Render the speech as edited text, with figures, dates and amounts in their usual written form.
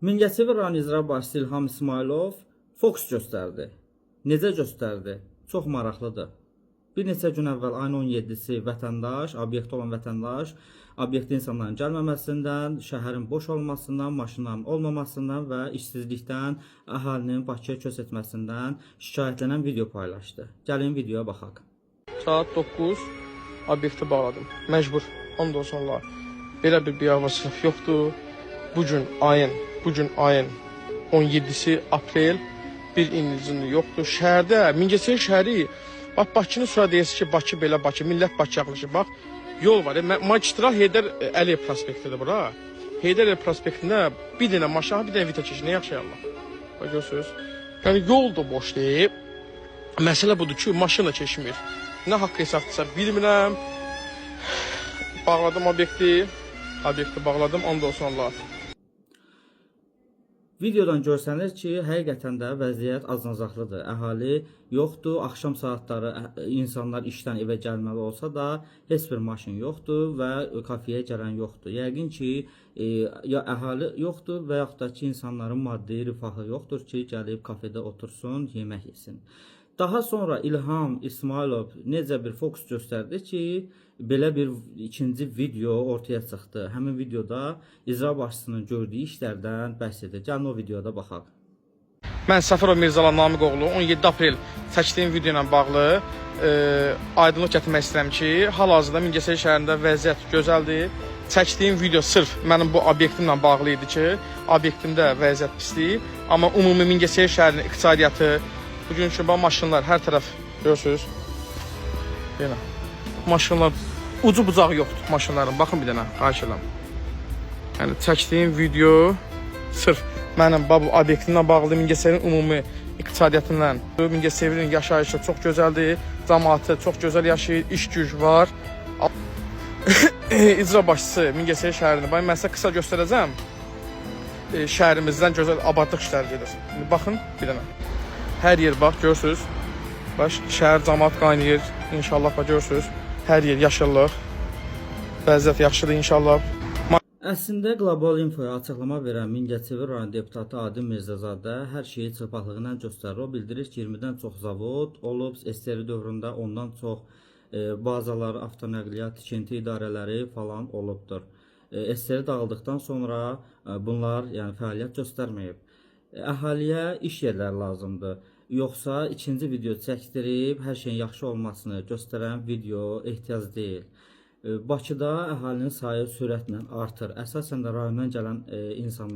Mingəçevir rayon icra başçısı İlham İsmailov fokus göstərdi. Necə göstərdi? Çox maraqlıdır. Bir neçə gün əvvəl ayın 17-si vətəndaş, obyektdə olan vətəndaş, obyektə insanların gəlməməsindən, şəhərin boş olmasından, maşınların olmamasından və işsizlikdən, əhalinin Bakıya köç etməsindən şikayətlənən video paylaşdı. Gəlin videoya baxaq. Saat 9 obyekti bağladım. Məcbur. Ondan sonra belə bir biavaçılıq yoxdur. Bugün ayın 17-si aprel, bir illicini yoxdur. Şəhərdə, Mingəçevir şəhəri, bax Bakını sonra deyirsiz ki, Bakı belə Bakı, millət Bakı yaxınlaşır. Bax, yol var. Magistral Heydər Əliyev prospektidir bura. Heydər Əliyev prospektində bir dənə maşın, bir dənə vita keçir. Nə yaxşı Allah. Bax görürsünüz. Yəni yol da boş deyib. Məsələ budur ki, maşın da keçmir. Nə haqq hesabdırsa bilmirəm. Bağladım obyekti bağladım, ondan sonra. Videodan görsənir ki, həqiqətən də vəziyyət acınacaqlıdır. Əhali yoxdur, axşam saatları insanlar işdən evə gəlməli olsa da heç bir maşın yoxdur və kafeyə gələn yoxdur. Yəqin ki, ya əhali yoxdur və yaxud da ki, insanların maddi rifahı yoxdur ki, gəlib kafedə otursun, yemək yesin. Daha sonra İlham İsmailov necə bir fokus göstərdi ki, belə bir ikinci video ortaya çıxdı. Həmin videoda icra başçısının gördüyü işlərdən bəhs edir. Gəlin o videoda baxaq. Mən Səfərov Mirzalan Namiq oğlu 17 aprel çəkdiyim video ilə bağlı aydınlıq gətirmək istəyirəm ki, hal-hazırda Mingəçevir şəhərində vəziyyət gözəldir. Çəkdiyim video sırf mənim bu obyektimlə bağlı idi ki, obyektimdə vəziyyət pisdir. Amma ümumi Mingəçevir şəhərinin iqtisadiyyatı, bugünkü maşınlar hər tərəf görürsünüz. Yenə maşınlar ucu bucağı yoxdur maşınların. Baxın bir dənə, xahiş edirəm. Yəni çəkdiyim video sırf mənim bu obyektimlə bağlı Mingəçevirin ümumi iqtisadiyyatından. Mingəçevirin yaşayışı çox gözəldir, cəmaatı çox gözəl yaşayır, iş-güc var. İcra başçısı Mingəçevir şəhərini mən sizə qısa göstərəcəm. Şəhərimizdən gözəl abadlıq işləri gedir. Baxın bir dənə. Hər yer bax, görürsünüz. Bax, şəhər cəmaat qaynayır. İnşallah bax görürsünüz. Hər yer yaşıllıq. Vəziyyət yaxşıdır inşallah. Əslində Qlobal Infoya açıqlama verən Mingəçevir rayon deputatı Adil Mirzazadə hər şeyi çılpaqlığı ilə göstərir. O bildirir ki, 20-dən çox zavod olub, SSR dövründə ondan çox bazalar, avtonəqliyyat, tikinti idarələri falan olubdur. SSR dağıldıqdan sonra bunlar yəni fəaliyyət göstərməyib. Əhaliyə iş yerləri lazımdır. Yoxsa ikinci video çəkdirib hər şeyin yaxşı olmasını göstərən video ehtiyac deyil. Bakıda əhalinin sayı sürətlə artır. Əsasən də rayondan gələn insanlar